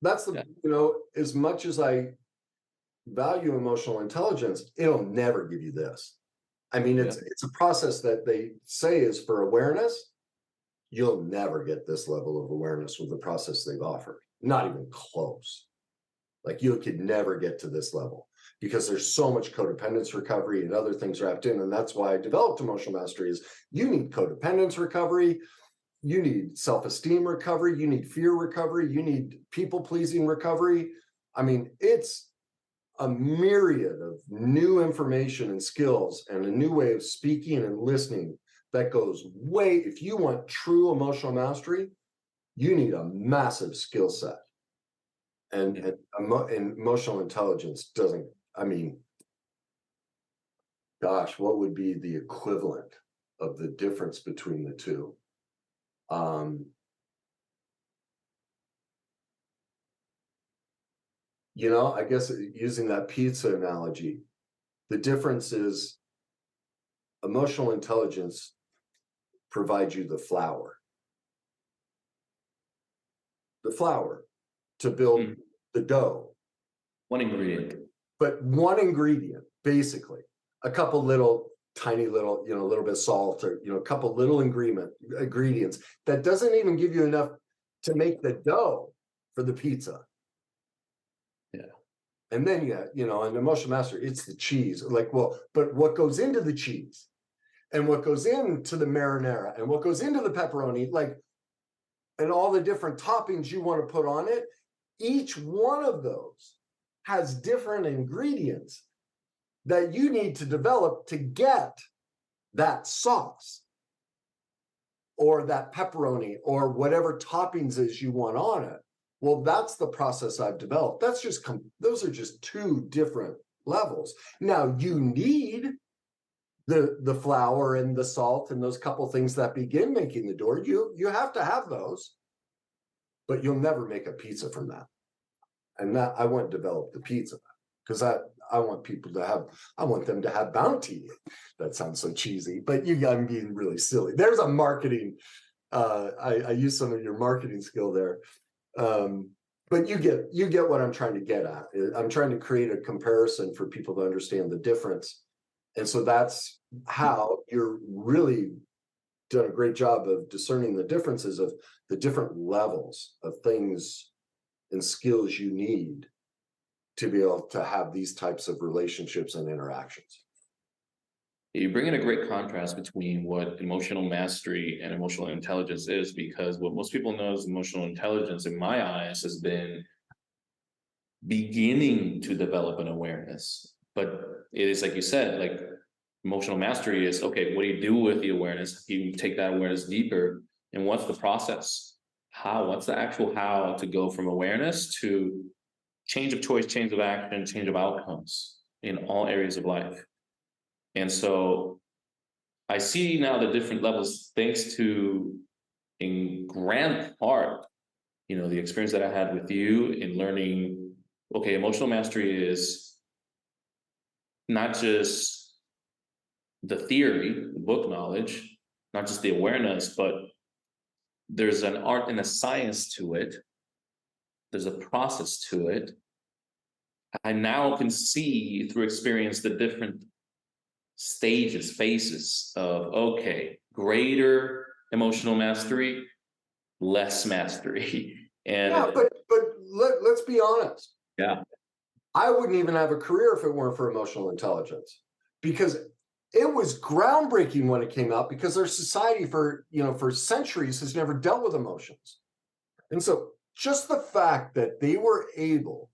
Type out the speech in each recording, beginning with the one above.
That's the, as much as I value emotional intelligence, it'll never give you this. I mean, it's a process that they say is for awareness. You'll never get this level of awareness with the process they've offered. Not even close. Like you could never get to this level because there's so much codependence recovery and other things wrapped in. And that's why I developed emotional mastery is you need codependence recovery. You need self-esteem recovery. You need fear recovery. You need people-pleasing recovery. I mean, it's a myriad of new information and skills and a new way of speaking and listening that goes way, if you want true emotional mastery, you need a massive skill set. And emotional intelligence doesn't, I mean, gosh, what would be the equivalent of the difference between the two? I guess using that pizza analogy, the difference is emotional intelligence provides you the flour to build the dough. One ingredient. But one ingredient, basically, a couple little, tiny little, a little bit of salt or, a couple little ingredients that doesn't even give you enough to make the dough for the pizza. Yeah. And then, an emotional mastery, it's the cheese. Like, well, but what goes into the cheese and what goes into the marinara and what goes into the pepperoni, like, and all the different toppings you want to put on it, each one of those has different ingredients that you need to develop to get that sauce or that pepperoni or whatever toppings is you want on it. Well, that's the process I've developed. Those are just two different levels. Now you need the flour and the salt and those couple things that begin making the dough. You have to have those, but you'll never make a pizza from that. And that I want to develop the pizza because I want people to have, I want them to have bounty. That sounds so cheesy, but I'm being really silly. There's a marketing, I use some of your marketing skill there. But you get what I'm trying to get at. I'm trying to create a comparison for people to understand the difference. And so that's how you're really done a great job of discerning the differences of the different levels of things and skills you need to be able to have these types of relationships and interactions. You bring in a great contrast between what emotional mastery and emotional intelligence is, because what most people know as emotional intelligence, in my eyes, has been beginning to develop an awareness. But it is like you said, like emotional mastery is, okay, what do you do with the awareness? You take that awareness deeper, and what's the process? What's the actual how to go from awareness to change of choice, change of action, change of outcomes in all areas of life. And so I see now the different levels, thanks to, in grand part, the experience that I had with you in learning, okay, emotional mastery is not just the theory, the book knowledge, not just the awareness, but there's an art and a science to it. There's a process to it. I now can see through experience the different stages, phases of, okay, greater emotional mastery, less mastery. And yeah, but let's be honest. Yeah. I wouldn't even have a career if it weren't for emotional intelligence, because it was groundbreaking when it came out, because our society for centuries has never dealt with emotions. And so just the fact that they were able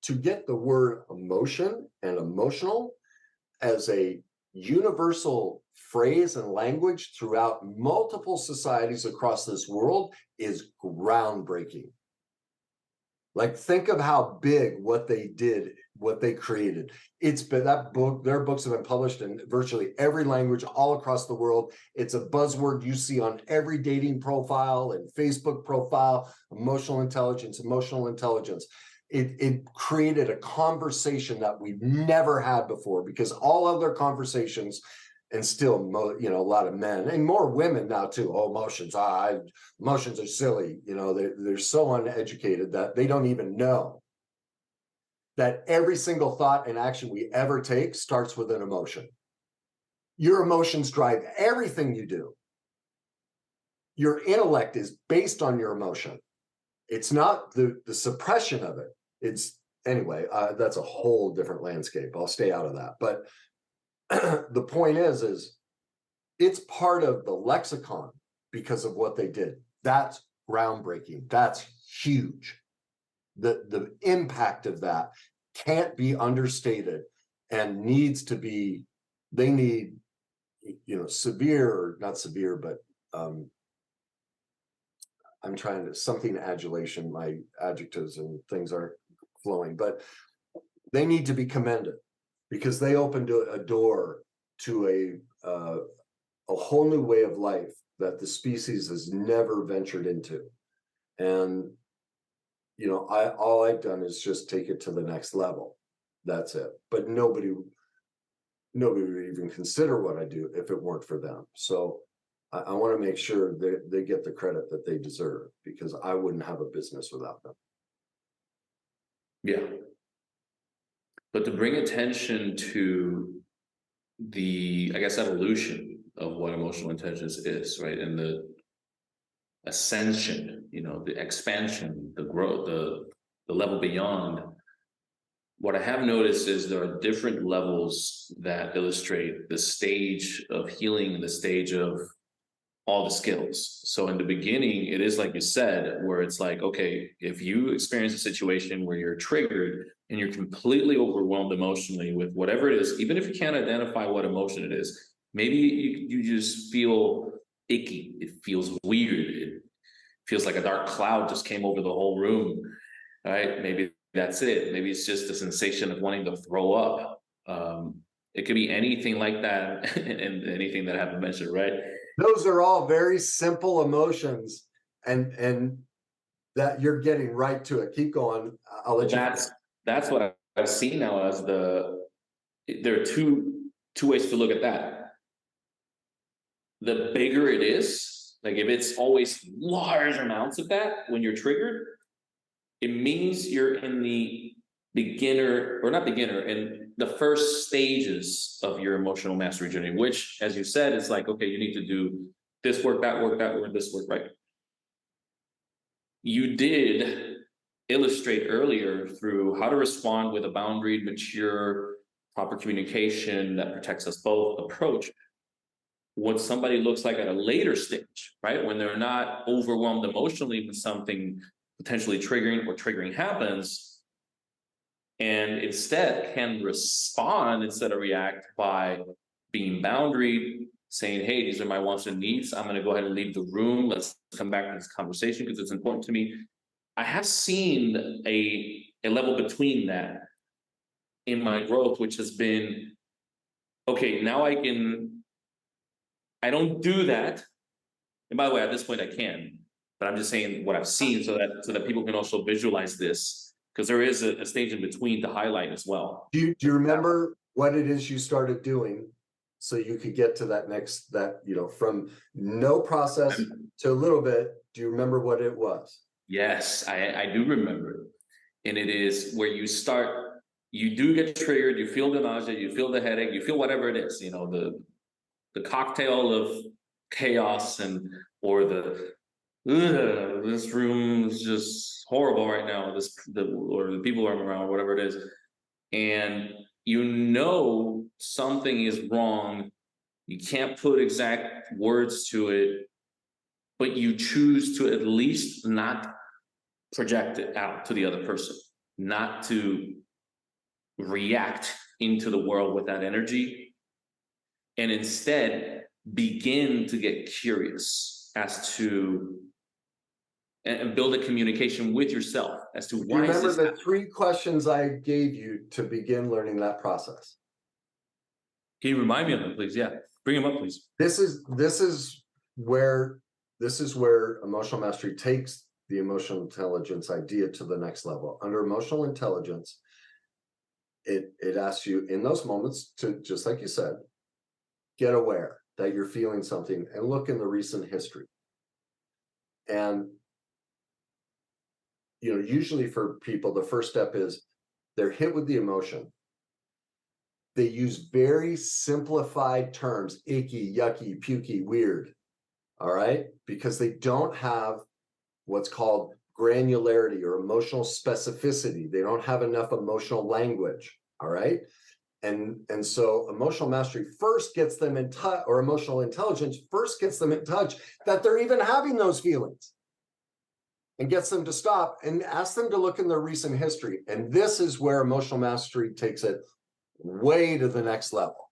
to get the word emotion and emotional as a universal phrase and language throughout multiple societies across this world is groundbreaking. Like, think of how big what they did, what they created. It's been their books have been published in virtually every language all across the world. It's a buzzword you see on every dating profile and Facebook profile, emotional intelligence. It created a conversation that we've never had before, because all other conversations and still, you know, a lot of men and more women now too. Oh, emotions, emotions are silly. You know, they're so uneducated that they don't even know that every single thought and action we ever take starts with an emotion. Your emotions drive everything you do. Your intellect is based on your emotion. It's not the suppression of it. It's anyway, that's a whole different landscape. I'll stay out of that. But the point is it's part of the lexicon because of what they did. That's groundbreaking. That's huge. The impact of that can't be understated and needs to be, they need, you know, severe, or not severe, but I'm trying to, something adulation, my adjectives and things aren't flowing, but they need to be commended because they opened a door to a whole new way of life that the species has never ventured into. And, you know, all I've done is just take it to the next level. That's it. But nobody would even consider what I do if it weren't for them. So I want to make sure they get the credit that they deserve, because I wouldn't have a business without them. Yeah. But to bring attention to the, I guess, evolution of what emotional intelligence is, right? And the ascension, you know, the expansion, the growth, the level beyond. What I have noticed is there are different levels that illustrate the stage of healing, the stage of all the skills. So in the beginning, it is like you said, where it's like, okay, if you experience a situation where you're triggered and you're completely overwhelmed emotionally with whatever it is, even if you can't identify what emotion it is, maybe you just feel icky. It feels weird. It feels like a dark cloud just came over the whole room, right? Maybe that's it. Maybe it's just a sensation of wanting to throw up. It could be anything like that and anything that I haven't mentioned, right? Those are all very simple emotions, and that you're getting right to it. Keep going. I'll let you. That's what I've seen now as there are two ways to look at that. The bigger it is, like if it's always large amounts of that when you're triggered, it means you're in the beginner, or not beginner, in the first stages of your emotional mastery journey, which, as you said, is like, okay, you need to do this work, that work, that work, this work, right? You did illustrate earlier through how to respond with a boundaried, mature, proper communication that protects us both approach what somebody looks like at a later stage, right? When they're not overwhelmed emotionally with something potentially triggering or triggering happens, and instead can respond instead of react by being boundaried, saying, hey, these are my wants and needs. I'm going to go ahead and leave the room. Let's come back to this conversation because it's important to me. I have seen a level between that in my growth, which has been, okay, now I don't do that. And by the way, at this point I can, but I'm just saying what I've seen so that people can also visualize this, because there is a stage in between to highlight as well. Do you remember what it is you started doing so you could get to that next, you know, from no process to a little bit? Do you remember what it was? Yes, I do remember. And it is where you start, you do get triggered, you feel the nausea, you feel the headache, you feel whatever it is, you know, the cocktail of chaos or this room is just horrible right now, or the people I'm around, whatever it is. And you know something is wrong. You can't put exact words to it, but you choose to at least not project it out to the other person, not to react into the world with that energy, and instead begin to get curious as to and build a communication with yourself as to why. Remember the 3 questions I gave you to begin learning that process? Can you remind me of them, please? Yeah, bring them up, please. This is where emotional mastery takes the emotional intelligence idea to the next level. Under emotional intelligence, it asks you in those moments to, just like you said, get aware that you're feeling something and look in the recent history. And, usually for people, the first step is they're hit with the emotion. They use very simplified terms, icky, yucky, pukey, weird, all right? Because they don't have what's called granularity or emotional specificity. They don't have enough emotional language, all right? And so emotional mastery first gets them in touch, or emotional intelligence first gets them in touch that they're even having those feelings, and gets them to stop and ask them to look in their recent history. And this is where emotional mastery takes it way to the next level.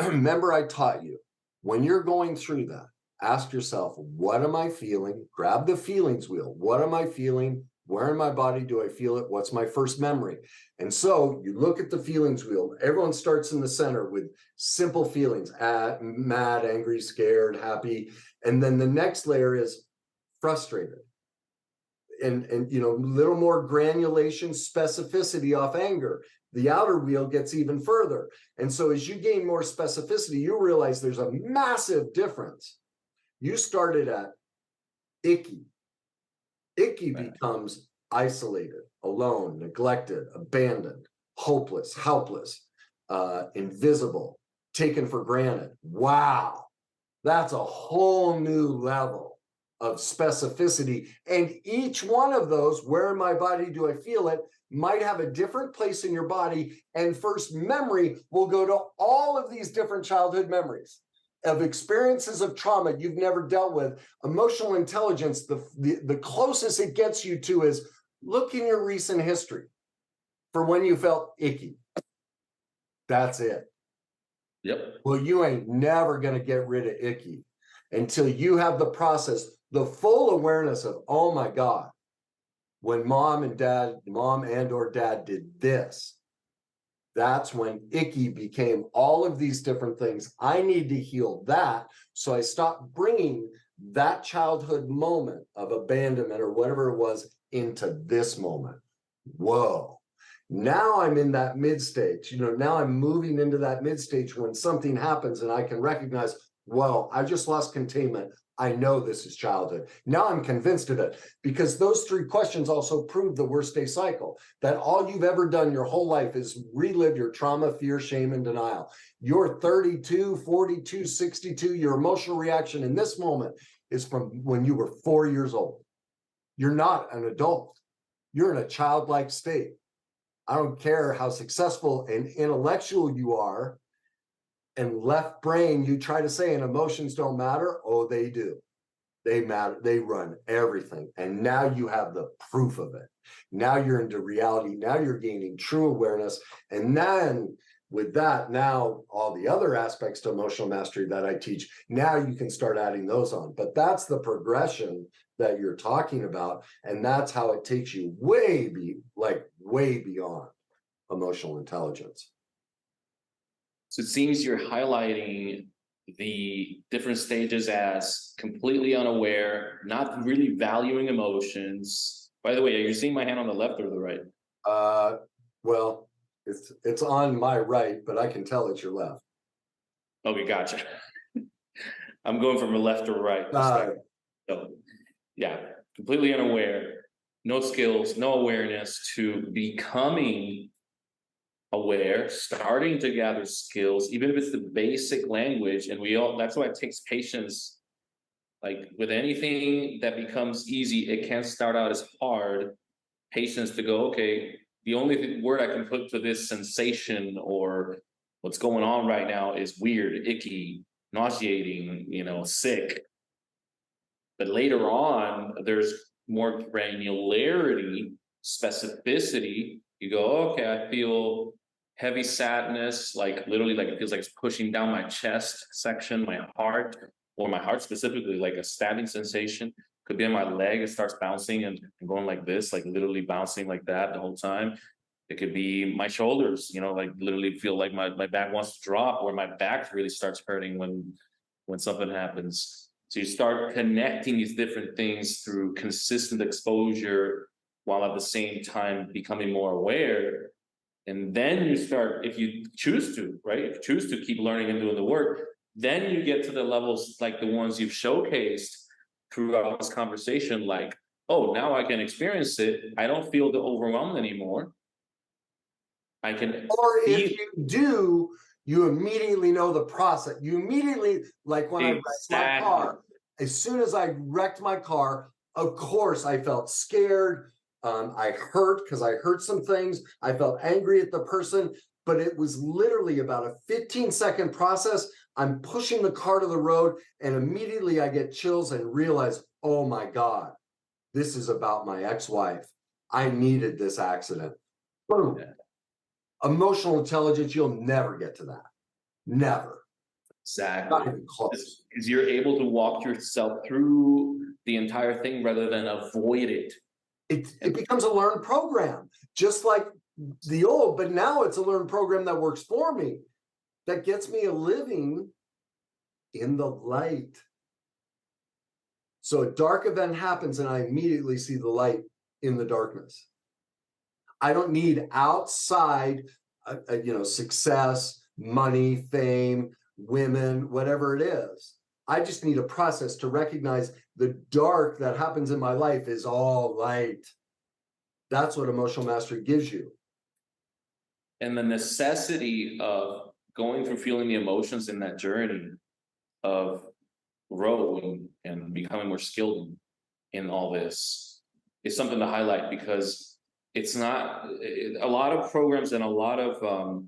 Remember, I taught you, when you're going through that, ask yourself, what am I feeling? Grab the feelings wheel. What am I feeling? Where in my body do I feel it? What's my first memory? And so you look at the feelings wheel. Everyone starts in the center with simple feelings: mad, angry, scared, happy. And then the next layer is frustrated. And little more granulation, specificity off anger. The outer wheel gets even further. And so as you gain more specificity, you realize there's a massive difference. You started at icky. Icky becomes isolated, alone, neglected, abandoned, hopeless, helpless, invisible, taken for granted. Wow, that's a whole new level of specificity. And each one of those, where in my body do I feel it, might have a different place in your body. And first memory will go to all of these different childhood memories of experiences of trauma you've never dealt with. Emotional intelligence, the closest it gets you to is look in your recent history for when you felt icky. That's it. Yep. Well, you ain't never going to get rid of icky until you have the process, the full awareness of, oh my God, when mom and or dad did this, that's when icky became all of these different things. I need to heal that. So I stopped bringing that childhood moment of abandonment or whatever it was into this moment. Whoa. Now I'm in that mid stage. Now I'm moving into that mid stage when something happens and I can recognize, whoa, I just lost containment. I know this is childhood. Now I'm convinced of it, because those three questions also prove the worst day cycle, that all you've ever done your whole life is relive your trauma, fear, shame, and denial. You're 32, 42, 62. Your emotional reaction in this moment is from when you were 4 years old. You're not an adult. You're in a childlike state. I don't care how successful and intellectual you are, and left brain, you try to say, and emotions don't matter. Oh, they do. They matter. They run everything. And now you have the proof of it. Now you're into reality. Now you're gaining true awareness. And then with that, now all the other aspects to emotional mastery that I teach, now you can start adding those on. But that's the progression that you're talking about. And that's how it takes you way beyond emotional intelligence. So it seems you're highlighting the different stages as completely unaware, not really valuing emotions. By the way, are you seeing my hand on the left or the right? Well, it's on my right, but I can tell it's your left. Okay, gotcha. I'm going from a left to right. So, yeah, completely unaware, no skills, no awareness, to becoming aware, starting to gather skills, even if it's the basic language. And that's why it takes patience. Like with anything that becomes easy, it can start out as hard. Patience to go, okay, the only word I can put to this sensation or what's going on right now is weird, icky, nauseating, sick. But later on, there's more granularity, specificity. You go, okay, I feel heavy sadness, like literally, like it feels like it's pushing down my chest section, my heart, or my heart specifically, like a stabbing sensation. Could be in my leg, it starts bouncing and going like this, like literally bouncing like that the whole time. It could be my shoulders, like literally feel like my back wants to drop, or my back really starts hurting when something happens. So you start connecting these different things through consistent exposure, while at the same time becoming more aware. And then you start, if you choose to, right? If you choose to keep learning and doing the work, then you get to the levels like the ones you've showcased throughout this conversation, like, oh, now I can experience it. I don't feel the overwhelmed anymore. I can. Or if you do, you immediately know the process. You immediately, like when I wrecked my car, as soon as I wrecked my car, of course I felt scared. I hurt because I hurt some things. I felt angry at the person, but it was literally about a 15-second process. I'm pushing the car to the road, and immediately I get chills and realize, oh my God, this is about my ex-wife. I needed this accident. Boom. Yeah. Emotional intelligence, you'll never get to that. Never. Exactly. Not even close. Because you're able to walk yourself through the entire thing rather than avoid it. It becomes a learned program, just like the old, but now it's a learned program that works for me, that gets me a living in the light. So a dark event happens and I immediately see the light in the darkness. I don't need outside, success, money, fame, women, whatever it is. I just need a process to recognize the dark that happens in my life is all light. That's what emotional mastery gives you. And the necessity of going through feeling the emotions in that journey of growing and becoming more skilled in all this is something to highlight, because it's not a lot of programs and a lot of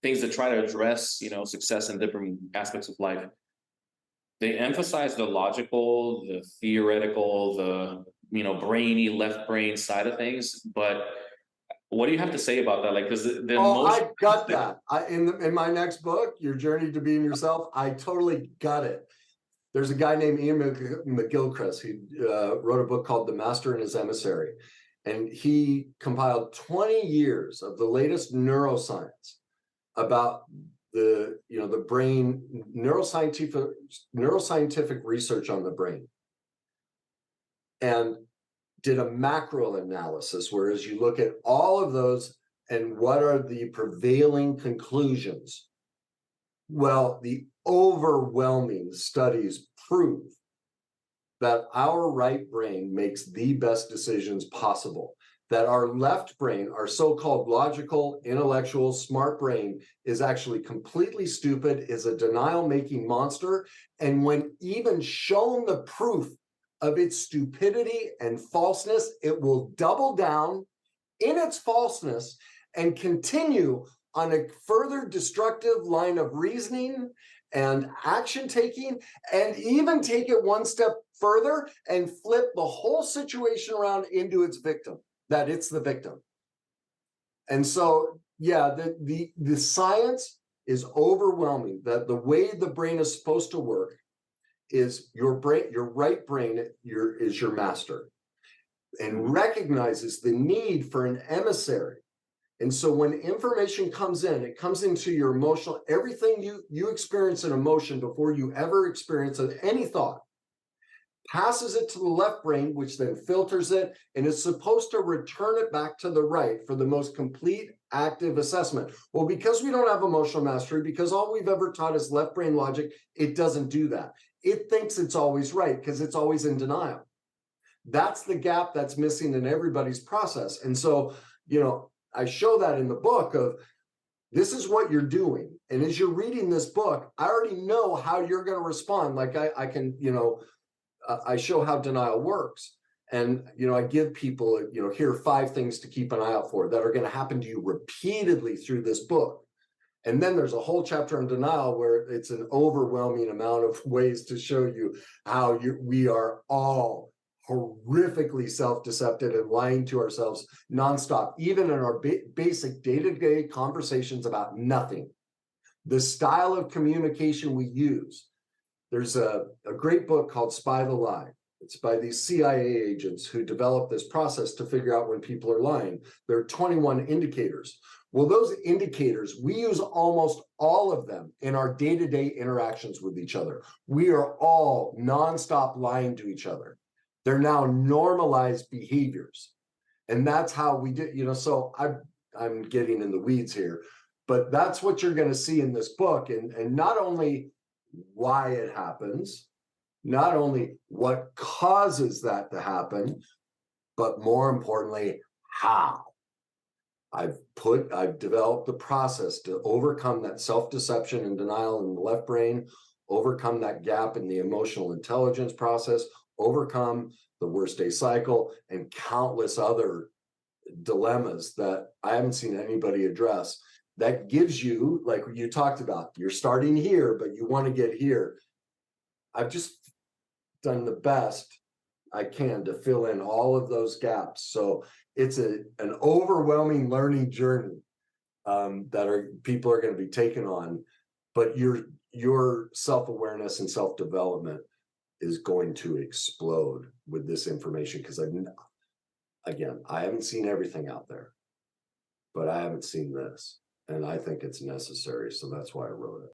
things that try to address, success in different aspects of life. They emphasize the logical, the theoretical, the, brainy left brain side of things. But what do you have to say about that? Like, because I got that. In my next book, Your Journey to Being Yourself, I totally got it. There's a guy named Ian McGilchrist who wrote a book called The Master and His Emissary. And he compiled 20 years of the latest neuroscience about the brain, neuroscientific research on the brain, and did a macro analysis, whereas you look at all of those and what are the prevailing conclusions. Well, the overwhelming studies prove that our right brain makes the best decisions possible, that our left brain, our so-called logical, intellectual, smart brain, is actually completely stupid, is a denial-making monster, and when even shown the proof of its stupidity and falseness, it will double down in its falseness and continue on a further destructive line of reasoning and action taking, and even take it one step further and flip the whole situation around into its victim, that it's the victim. And so, yeah, the science is overwhelming, that the way the brain is supposed to work is your right brain is your master, and recognizes the need for an emissary. And so when information comes in, it comes into your emotional, everything you experience an emotion before you ever experience any thought, passes it to the left brain, which then filters it, and is supposed to return it back to the right for the most complete active assessment. Well, because we don't have emotional mastery, because all we've ever taught is left brain logic, it doesn't do that. It thinks it's always right because it's always in denial. That's the gap that's missing in everybody's process. And so, I show that in the book of, this is what you're doing. And as you're reading this book, I already know how you're going to respond. Like I can, I show how denial works. And, I give people, here are 5 things to keep an eye out for that are going to happen to you repeatedly through this book. And then there's a whole chapter on denial where it's an overwhelming amount of ways to show you how we are all horrifically self-deceptive and lying to ourselves nonstop, even in our basic day-to-day conversations about nothing. The style of communication we use. There's a great book called Spy the Lie. It's by these CIA agents who developed this process to figure out when people are lying. There are 21 indicators. Well, those indicators, we use almost all of them in our day-to-day interactions with each other. We are all nonstop lying to each other. They're now normalized behaviors. And that's how we did, so I'm getting in the weeds here, but that's what you're going to see in this book. And not only why it happens, not only what causes that to happen, but more importantly, how. I've developed the process to overcome that self-deception and denial in the left brain, overcome that gap in the emotional intelligence process, overcome the worst day cycle, and countless other dilemmas that I haven't seen anybody address. That gives you, like you talked about, you're starting here, but you want to get here. I've just done the best I can to fill in all of those gaps. So it's an overwhelming learning journey that people are going to be taken on, but your self-awareness and self-development is going to explode with this information, because I haven't seen everything out there, but I haven't seen this, and I think it's necessary. So that's why I wrote it.